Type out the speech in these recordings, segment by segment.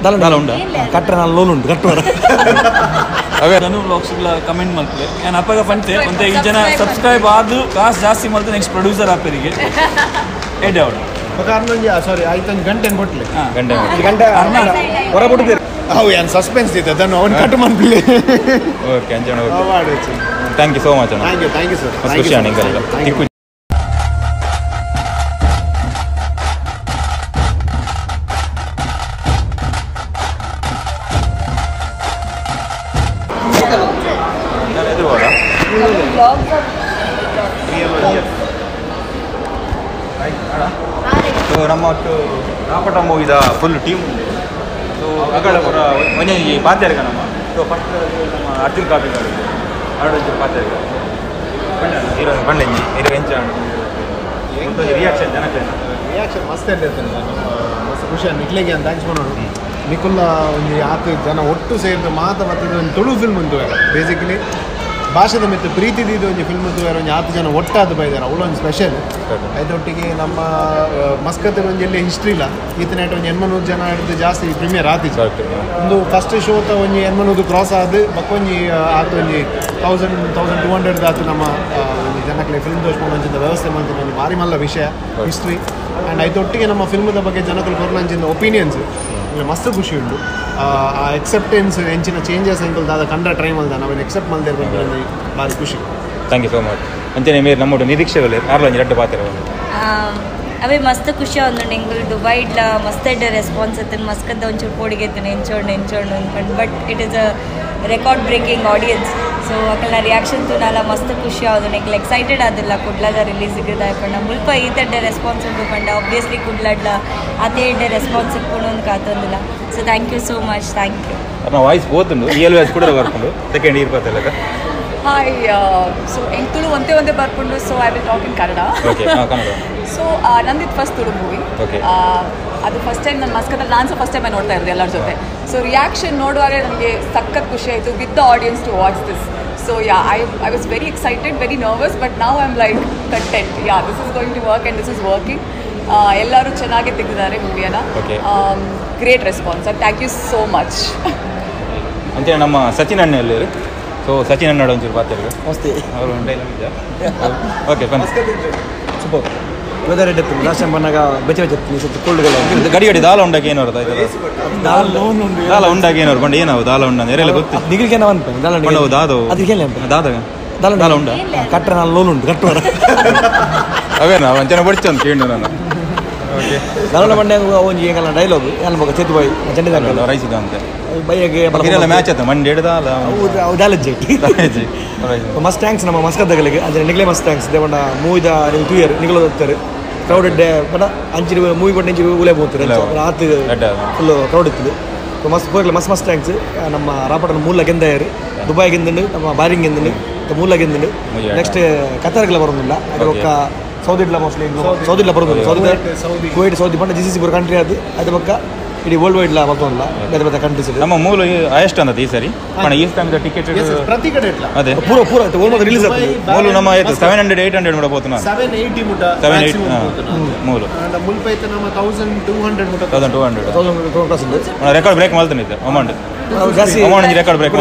ದಾಲ ಉಂಟಾ ಕಟ್ಟರೆ ನಾನು ಲೋನ್ ಉಂಟು ಕಟ್ಟುವ ಅವೇ ನಾನು ವ್ಲಾಗ್ಸ್ಗಳ ಕಮೆಂಟ್ ಮಾಡ್ತೀವಿ ನಾನು ಅಪ್ಪಾಗ ಪಂಚೆ ಒಂದು ಈ ಜನ ಸಬ್ಸ್ಕ್ರೈಬ್ ಆದು ಕಾಸು ಜಾಸ್ತಿ ಮಾಡ್ತಾರೆ ನೆಕ್ಸ್ಟ್ ಪ್ರೊಡ್ಯೂಸರ್ ಆಪರಿಗೆ ಎಡ್ ಅವಳು ಸಾರಿ ಆಯ್ತು ಒಂದು ಗಂಟೆ ಕೊಟ್ಟಲಿ ಗಂಟೆ ಹೊರ ಬಿಡ್ತೀರಿ ಅವು ಏನು ಸಸ್ಪೆನ್ಸ್ ಇದೆ ಅದನ್ನು ಅವ್ನು ಕಟ್ ಮಾಡ್ಬಿಡಿ ಓಕೆ ಅಂಚಣ ಥ್ಯಾಂಕ್ ಯು ಸೋ ಮಚ್ ಅಣ್ಣ ಥ್ಯಾಂಕ್ ಯು ಸರ್ ಖುಷಿ ಅಣ್ಣ ಹಿಂಗೆಲ್ಲ ಸೊ ನಮ್ಮ ಒಟ್ಟು ರಾಪಟ ಮೂವಿದ ಫುಲ್ ಟೀಮ್ ಸೊ ಅಗಳ ಪೂರ ಒಂಜಿ ಪಾತ್ಯಾರ್ಗ ನಮ್ಮ ಸೊ ಫಸ್ಟ್ ನಮ್ಮ ಅರ್ಜುನ್ ಕಾಪಿಗಾರು ಆಡೋದು ಪಾತ್ಯಾರ್ಗ ಹೀರೋ ಬಂಡೆಂಜಿ ಹೀರೋ ಎಂಚ ರಿಯಾಕ್ಷನ್ ಜನಕ್ಕೆ ರಿಯಾಕ್ಷನ್ ಮಸ್ತ್ ಇರ್ತೈತೆ ಮಸ್ತ್ ಖುಷಿ ನಿಕ್ಲಿಗೆ ಅಂತ ಥ್ಯಾಂಕ್ಸ್ ಮಾಡೋಣ ನಿಖುಲ್ಲ ಒಂದು ಆತು ಜನ ಒಟ್ಟು ಸೇರಿದ ಮಾತಾಡ್ತಿದ್ದು ಒಂದು ತುಳು ಫಿಲ್ಮ್ ಅಂತು ಬೇಸಿಕಲಿ ಭಾಷೆದ ಮಿತ್ತು ಪ್ರೀತಿದಿದ್ದು ಒಂದು ಫಿಲ್ಮ್ ಬೇರೆ ಒಂದು 10 ಜನ ಒಟ್ಟಾದ ಬೈದಾರೆ ಅವಳೊಂದು ಸ್ಪೆಷಲ್ ಅದೊಟ್ಟಿಗೆ ನಮ್ಮ ಮಸ್ಕತ್ ಒಂದು ಎಲ್ಲಿ ಹಿಸ್ಟ್ರಿ ಇಲ್ಲ ಈತನೇಟ್ ಒಂದು 800 ಜನ ಹಿಡಿದು ಜಾಸ್ತಿ ಪ್ರೀಮಿಯರ್ ಆತಿತ್ತು ಒಂದು ಫಸ್ಟ್ ಶೋತ ಒಂದು 800 ಕ್ರಾಸ್ ಆದ ಬಕ್ಕೊಂಜಿ ಆತು ಒಂದು 1200 ಆತು ನಮ್ಮ ಒಂದು ಜನಕ್ಕೆ ಫಿಲ್ಮ್ ತೋರಿಸ್ಕೊಂಡು ಅಂಚಿಂದ ವ್ಯವಸ್ಥೆ ಮಾಡ್ತೀನಿ ಒಂದು ಭಾರಿ ಮಲ್ಲ ವಿಷಯ ಹಿಸ್ಟ್ರಿ ಆ್ಯಂಡ್ ಅದೊಟ್ಟಿಗೆ ನಮ್ಮ ಫಿಲ್ಮದ ಬಗ್ಗೆ ಜನಗಳು ಕೊರೋನಂಚಿಂದ ಒಪಿನಿಯನ್ಸ್ ಮಸ್ತ್ ಖುಷಿ ಉಂಟು ಆ ಎಕ್ಸೆಪ್ಟೆನ್ಸ್ ಎಂಚಿನ ಚೇಂಜಸ್ ಎಂಕಲ್ ದಾದ ಕಂಡ ಟ್ರೈ ಮಲ್ದ ನಾವೇನು ಎಕ್ಸೆಪ್ಟ್ ಮಲ್ದೇ ಬಂದು ಭಾರಿ ಖುಷಿ ಥ್ಯಾಂಕ್ ಯು ಸೋ ಮಚ್ ಅಂಚನೆ ಮೇರೆ ನಮ್ಮೊಟ್ಟು ನಿರೀಕ್ಷೆಗಳು ಆರ್ಲಂಜಿ ಎರಡು ಪಾತ್ರ ಅವೇ ಮಸ್ತ್ ಖುಷಿ ಒಂದು ಎಂಗಲ್ ದುಬೈಡ್ಲ ಮಸ್ತ್ ಎಡ್ಡೆ ರೆಸ್ಪಾನ್ಸ್ ಇತ್ತು ಮಸ್ಕದ್ದ ಒಂಚೂರು ಕೋಡಿಗೆತ್ತು ಎಂಚೋಡು ಅನ್ಕೊಂಡು but it is a record breaking audience so ಅಕಲ್ನ ರಿಯಾಕ್ಷನ್ ತುನಾಲ ಮಸ್ತ್ ಖುಷಿ ಆಗೋದು ನೆಕ್ಲ್ ಎಕ್ಸೈಟೆಡ್ ಆದಿಲ್ಲ ಕುಡ್ಲದ ರಿಲೀಸಿಗೆ ಪಂಡ ಮುಲ್ಪ ಈತಡ್ಡೆ ರೆಸ್ಪಾನ್ಸ್ ಉಂಟು ಪಂಡ ಆಬ್ವಿಯಸ್ಲಿ ಕುಡ್ಲಡ್ಲ ಅದೇ ಎಡ್ಡೆ ರೆಸ್ಪಾನ್ಸ್ ಇಟ್ಕೊಂಡು ಒಂದು ಕಾತೊಂದಿಲ್ಲ so thank you so much thank you ನಮ್ಮ ವಾಯ್ಸ್ ಹೋತುಂಡು ರಿಯಲ್ ವಾಯ್ಸ್ ಕೂಡ ಬರ್ಕೊಂಡು ಸೆಕೆಂಡ್ ಇರ್ಬತ್ತಲ್ಲ ಹಾಯ್ ಸೊ ಎಂಗ್ ತುಳು ಒಂದೇ ಬರ್ಕೊಂಡು so I will talk in Kannada so ನಂದಿದ್ದು ಫಸ್ಟ್ ತುಳು ಮೂವಿ ಅದು ಫಸ್ಟ್ ಟೈಮ್ ನನ್ನ ಮಸ್ಕದಲ್ಲಿ ನಾನು ಸಹ ಫಸ್ಟ್ ಟೈಮ್ ನೋಡ್ತಾ ಇರೋದು ಎಲ್ಲರ ಜೊತೆ ಸೊ ರಿಯಾಕ್ಷನ್ ನೋಡುವಾಗ ನನಗೆ ಸಖತ್ ಖುಷಿ ಆಯಿತು with the audience to watch this so yeah I was very excited very nervous but now I am like content yeah this is going to work and this is working ಎಲ್ಲರೂ ಚೆನ್ನಾಗಿ ತೆಗೆದಿದ್ದಾರೆ ಮೂವಿಯನ್ನು great response and thank you so much ಅಂತೇಳಿ ನಮ್ಮ ಸಚಿನ್ ಅಣ್ಣ ಎಲ್ಲರು so Sachin ಅಣ್ಣ ಒಂಚೂರು ಪಾತ್ರೆ ಮಸ್ತಿ ಅವರು ಓಕೆ ಬನ್ನಿ ಸೂಪರ್ ವೆದರ್ ಇಟ್ಟು ಲಾಸ್ಟ್ ಟೈಮ್ ಬಂದಾಗ ಬೆಚ್ಚ ಕೊಳ್ಳುಗಳು ಗಡಿ ದಾಲ ಉಂಡಾಗ ಏನೋ ದಾಲ ಉಂಡಾಗ ಏನೋ ಕೊಂಡು ಏನಾವು ದಾಲ ಉಂಡ ಎರೆಲ್ಲ ಗೊತ್ತು ನಿಗಲಿಗೆ ನಾವು ಅನ್ಪ ದಾದ ಅದಕ್ಕೆ ದಾದಾಗ ದಾಲ ಉಂಡ ಕಟ್ಟರೆ ನಾನು ಲೋನ್ ಉಂಟು ಕಟ್ಟುವ ಅವೇನಾ ಒಂಚನ ಬಡಿತು ಅಂತ ಕೇಳು ನಾನು ಓಕೆ ದಾಲ ಬಂಡೆ ಒಂದು ಈಗಲ್ಲ ಡೈಲಾಗ್ ಎಲ್ಲ ಮಗ ಚೆತ್ತು ಬಾಯಿ ಚಂಡಿದ ರೈಸಿದ ಅಂತ ಬೈಗೆ ಮ್ಯಾಚ್ ಆಯ್ತು ಮಂಡಿ ಹಿಡ್ದಾಲ ದಾಲಜ್ಜಿ ಮಸ್ತ್ ಥ್ಯಾಂಕ್ಸ್ ನಮ್ಮ ಮಸ್ಕದ್ದಗಳಿಗೆ ಅಂದರೆ ನಿಗಲೇ ಮಸ್ತ್ ಥ್ಯಾಂಕ್ಸ್ ದೇವಣ್ಣ ಮೂವಿದ ನೀವು 2 ಇಯರ್ ನಿಗಲು ಹೋಗ್ತಾರೆ ಕ್ರೌಡೆಡ್ ಬಟ್ ಅಂಚಿನ ಮೂವಿ ಕೊಟ್ಟು ಇಂಚಿ ಉಲೇ ಹೋಗ್ತಾರೆ ರಾತ್ರಿ ಫುಲ್ ಕ್ರೌಡ್ ಇತ್ತು ಮಸ್ತ್ ಹೋಗ್ಲಿ ಮಸ್ತ್ ಥ್ಯಾಂಕ್ಸ್ ನಮ್ಮ ರಾಪಟನ ಮೂಲಗೆಂದಾಯರು ದುಬೈಗೆಂದು ನಮ್ಮ ಬಾರಿಂಗೆಂದು ಮೂಲಗೆಂದು ನೆಕ್ಸ್ಟ್ ಕತಾರ್ಗೆಲ್ಲ ಬರೋದಿಲ್ಲ ಅದು ಒಕ್ಕ ಸೌದಿಡ್ಲ ಮೋಸ್ಟ್ಲಿ ಸೌದಿಡ್ಲ ಬರೋದಿಲ್ಲ ಕುವೈಟ್ ಸೌದಿ ಬಂದ GCC ಬರೋ ಕಂಟ್ರಿ ಅದು ಅದು ಪಕ್ಕ ಇಡೀ ವರ್ಲ್ಡ್ ವೈಡ್ ಬರ್ತಲ್ಲ ಬೇರೆ ಬೇರೆ ಕಂಟ್ರೀಸ್ ನಮ್ಮ ಮೂಲ ಎಷ್ಟು ಅನ್ನೋದು ಈ ಸರಿ ಈ ಟೈಮ್ ಟಿಕೆಟ್ ಪ್ರತಿ ಕಡೆ ಅದೇ ಪೂರ ಓಲ್ಮೋಸ್ಟ್ ರಿಲೀಸ್ ಆಗ್ತದೆ ಮೂಲ ನಮ್ಮ 700-800 ಕೂಡ ಹೋಗ್ತಾನೆ 780 ಮುಟ 780 ಮೂಲ ಮುಲ್ಪ ಐತೆ ನಮ್ಮ 1200 ಮುಟ 1200 ರೆಕಾರ್ಡ್ ಬ್ರೇಕ್ ಮಾಡ್ತಾನೆ ಅಮೌಂಟ್ ಜಾಸ್ತಿ ಅಮೌಂಟ್ ರೆಕಾರ್ಡ್ ಬ್ರೇಕ್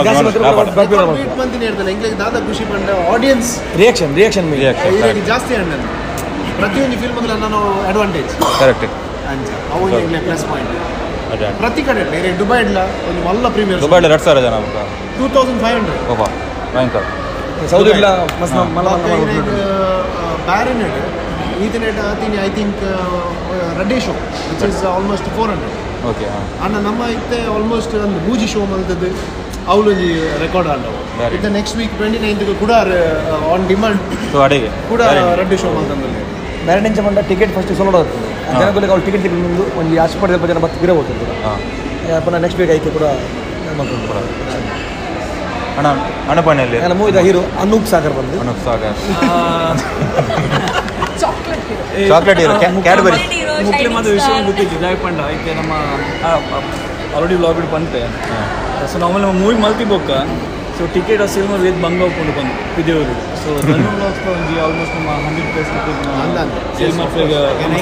ಮಂದಿನ ಹೇಳ್ತಾನೆ ಇಂಗ್ಲಿಷ್ ದಾದ ಖುಷಿ ಪಂಡ ಆಡಿಯನ್ಸ್ ರಿಯಾಕ್ಷನ್ ಜಾಸ್ತಿ ಅಣ್ಣ ಪ್ರತಿಯೊಂದು ಫಿಲ್ಮ್ ನಾನು ಅಡ್ವಾಂಟೇಜ್ ಕರೆಕ್ಟ್ ಅವು ಪ್ಲಸ್ ಪಾಯಿಂಟ್ ಪ್ರತಿ ಕಡೆ ಬೇರೆ ದುಬೈ ಇಲ್ಲ ಒಂದು ಮಲ್ಲ ಪ್ರೀಮಿಯರ್ ದುಬೈ 2,000 ಜನ 2500 ಓಹೋ ಭಯಂಕರ ಸೌದಿ ಇಲ್ಲ ಬ್ಯಾರಿನ್ ಈತನೇಟ್ ಆತೀನಿ I think ready show which is almost 400 okay ಅಣ್ಣ ನಮ್ಮ ಇತ್ತೆ ಆಲ್ಮೋಸ್ಟ್ ಒಂದು ಮೂಜಿ ಶೋ ಮಲ್ತದ್ದು ಅವಳು ರೆಕಾರ್ಡ್ ಆಡವು ಇತ್ತ ನೆಕ್ಸ್ಟ್ ವೀಕ್ 29ಗೆ ಕೂಡ ಆನ್ ಡಿಮಾಂಡ್ ಕೂಡ ರೆಡ್ಡಿ ಶೋ ಮಲ್ತಂದಲ್ಲಿ ಬೇರೆ ನಿಂಚ ಬಂದ ಟಿಕೆಟ್ ಫಸ್ಟ್ ಸೋಲೋದು ಜನಗಳಿಗೆ ಅವ್ರು ಟಿಕೆಟ್ ತೆಗೆದು ಒಂದು ಆಸ್ಪತ್ರೆ ಜನ ಬತ್ತು ಗಿಡ ಹೋಗ್ತಾರೆ ಪುನಃ ನೆಕ್ಸ್ಟ್ ವೀಕ್ ಐತೆ ಕೂಡ ಹಣಪಣಿಯಲ್ಲಿ ಎಲ್ಲ ಮೂವಿದ ಹೀರೋ ಅನೂಪ್ ಸಾಗರ್ ಬಂದು ಚಾಕ್ಲೇಟ್ ಹೀರೋ ಕ್ಯಾಡ್ಬರಿ ಮುಖ್ಯವಾದ ವಿಷಯ ಗೊತ್ತಿತ್ತು ಜಾಯ್ಪಂಡ ಐತೆ ನಮ್ಮ ಆಲ್ರೆಡಿ ಬ್ಲಾಗ್ ಬಂತೆ ಸೊ ನಾರ್ಮಲ್ ನಮ್ಮ ಮೂವಿ ಮಲ್ತಿ ಬೊಕ್ಕ ಸೊ ಟಿಕೆಟ್ ಸಿನಿಮಾ ವೇದ್ ಬಂಗ ಹೋಗ್ಕೊಂಡು ಬಂದು ವಿದೇವರು ಸೊ ನನ್ನ ಬ್ಲಾಗ್ಸ್ ಒಂದು ಆಲ್ಮೋಸ್ಟ್ ನಮ್ಮ 100+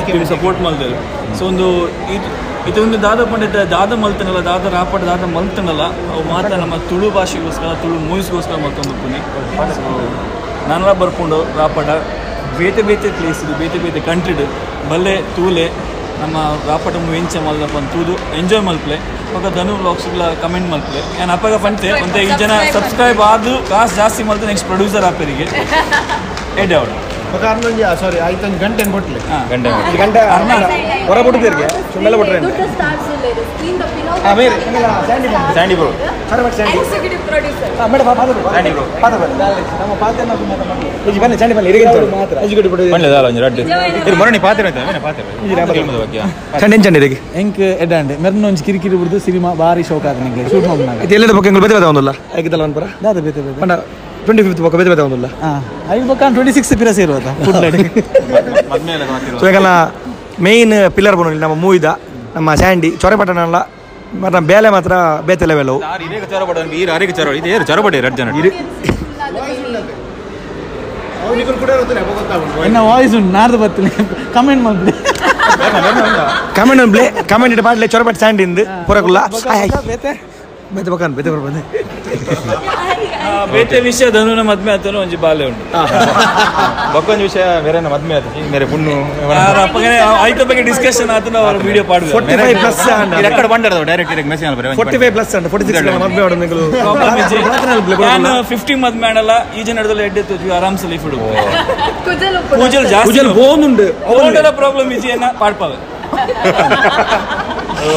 ಟಿಕೆಟ್ ಸಪೋರ್ಟ್ ಮಾಡ್ತೇವೆ ಸೊ ಒಂದು ಇದು ಇದೊಂದು ದಾದ ಪಂಡಿತ ದಾದ ಮಲ್ತನಲ್ಲ ದಾದ ರಾಪಟ ದಾದ ಮಲ್ತನಲ್ಲ ಅವು ಮಾತ್ರ ನಮ್ಮ ತುಳು ಭಾಷೆಗೋಸ್ಕರ ತುಳು ಮೂವೀಸ್ಗೋಸ್ಕರ ಮಲ್ತೊಂದು ಸೊ ನಾನೆಲ್ಲ ಬರ್ಕೊಂಡು ರಾಪಟ ಬೇತೆ ಬೇತೆ ಪ್ಲೇಸ್ ಇದು ಬೇತೆ ಬೇತೆ ಕಂಟ್ರಿಡ್ ಬಲ್ಲೆ ತೂಲೆ ನಮ್ಮ ರಾಪಟ ಮೂವಿ ಎಂಚ ಮಲ್ದಪ್ಪ ತೂದು ಎಂಜಾಯ್ ಮಲ್ಪಲೆ ಇವಾಗ ಧನು ವ್ಲಾಗ್ಸ್ಗಳ ಕಮೆಂಟ್ ಮಲ್ಪಲೆ ನಾನು ಅಪ್ಪಾಗ ಪಂತೆ ಒಂದು ಈ ಜನ ಸಬ್ಸ್ಕ್ರೈಬ್ ಆದು ಕಾಸು ಜಾಸ್ತಿ ಮಲ್ತೆ ನೆಕ್ಸ್ಟ್ ಪ್ರೊಡ್ಯೂಸರ್ ಆಪರಿಗೆ ಎಡ್ಡೆ ಅವಳು ಸಾರಿ ಆಯ್ತು ಒಂದು ಗಂಟೆ ಕೊಟ್ಲಿ ಗಂಟೆ ಹೊರ ಬಿಟ್ಟಿದ್ದೀರಿಗೆ ಸುಮ್ಮನೆ ಬಿಟ್ರೆ ಸ್ಯಾಂಡಿ ಬ್ರೋ ಬನ್ನಿ ಚಂಡಿ ಬನ್ನಿ ಮೊರಣಿ ಪಾತ್ರ ಚಂಡಿ ಚಂಡಿ ಇದಕ್ಕೆ ಎಂಕ್ ಎಡ್ಡಾಂಡೆ ಮೆರ್ನ ಒಂಜಿ ಕಿರಿಕಿರಿ ಬಿಡ್ದು ಸಿನಿಮಾ ಭಾರಿ ಶೋಕ ಆದ ನಿಂಗೆ ಶೂಟ್ ಮಾಡ್ನಾಗ ಇದು ಎಲ್ಲದ ಪಕ್ಕ ಬೇತೆ ಬೇತೆ ಒಂದಲ್ಲ ಆಗಿದ್ದಲ್ಲ ಒಂದು ಪರ ದಾದ ಬೇತೆ ಬೇತೆ ಪಂಡ 25th ಪಕ್ಕ ಬೇತೆ ಬೇತೆ ಒಂದಲ್ಲ ಐದು ಪಕ್ಕ 26 ಪಿರಸ್ ಇರುವುದ ಸೊ ಈಗೆಲ್ಲ ಮೇಯ್ನ್ ಪಿಲ್ಲರ್ ಬಂದು ನಮ್ಮ ಮೂವಿದ ನಮ್ಮ ಸ್ಯಾಂಡಿ ಚೊರೆಪಟ್ಟಣಲ್ಲ ಮತ್ತೆ ಬೇಲೆ ಮಾತ್ರ ಬೇತೆ ಲೆವೆಲ್ ಎನ್ನ ವಾಯ್ಸ್ ಉಂಟು ನಾರ್ದು ಬರ್ತೀನಿ ಕಮೆಂಟ್ ಮಾಡ್ಬಿಡಿ ಕಮೆಂಟ್ ಇಟ್ಟು ಪಾಡ್ಲೆ ಚೊರೆಪಟ್ಟ ಸ್ಯಾಂಡಿಂದು ಪೂರಕುಲ್ಲ ಬೇತೆ ಬೇತೆ ಬಕ್ಕನ್ ಬೇತೆ ಬರ್ಬಂದೆ ಬೇತೆ ವಿಷಯ ಧನುನ ಮದ್ಮೆ ಆತನು ಒಂಜಿ ಬಾಲೆ ಉಂಟು ಬಕ್ಕೊಂದು ವಿಷಯ ಬೇರೆ ಮದ್ಮೆ ಆತತಿ ಮೇರೆ ಪುಣ್ಣು ಆಯ್ತ ಬಗ್ಗೆ ಡಿಸ್ಕಷನ್ ಆತನ ಅವ್ರ ವಿಡಿಯೋ ಪಾಡ್ಬೇಕು 45+ ರೆಕಾರ್ಡ್ ಬಂದಿರೋದು ಡೈರೆಕ್ಟ್ ಮೆಸೇಜ್ 45+ ಅಂತ 46 ಮದ್ಮೆ ಮಾಡೋದು ನಿಂಗಳು ನಾನು 50 ಮದ್ಮೆ ಆಡಲ್ಲ ಈ ಜನ ನಡೆದಲ್ಲ ಎಡ್ಡೆತ್ತು ಆರಾಮ್ಸೆ ಲೈಫ್ ಇಡು ಕೂಜಲ್ ಜಾಸ್ತಿ ಕೂಜಲ್ ಬೋನುಂಡು ಅವನ ಪ್ರಾಬ್ಲಮ್ ಇಜಿಯನ್ನ ಪಾಡ್ಪಾವೆ ಓ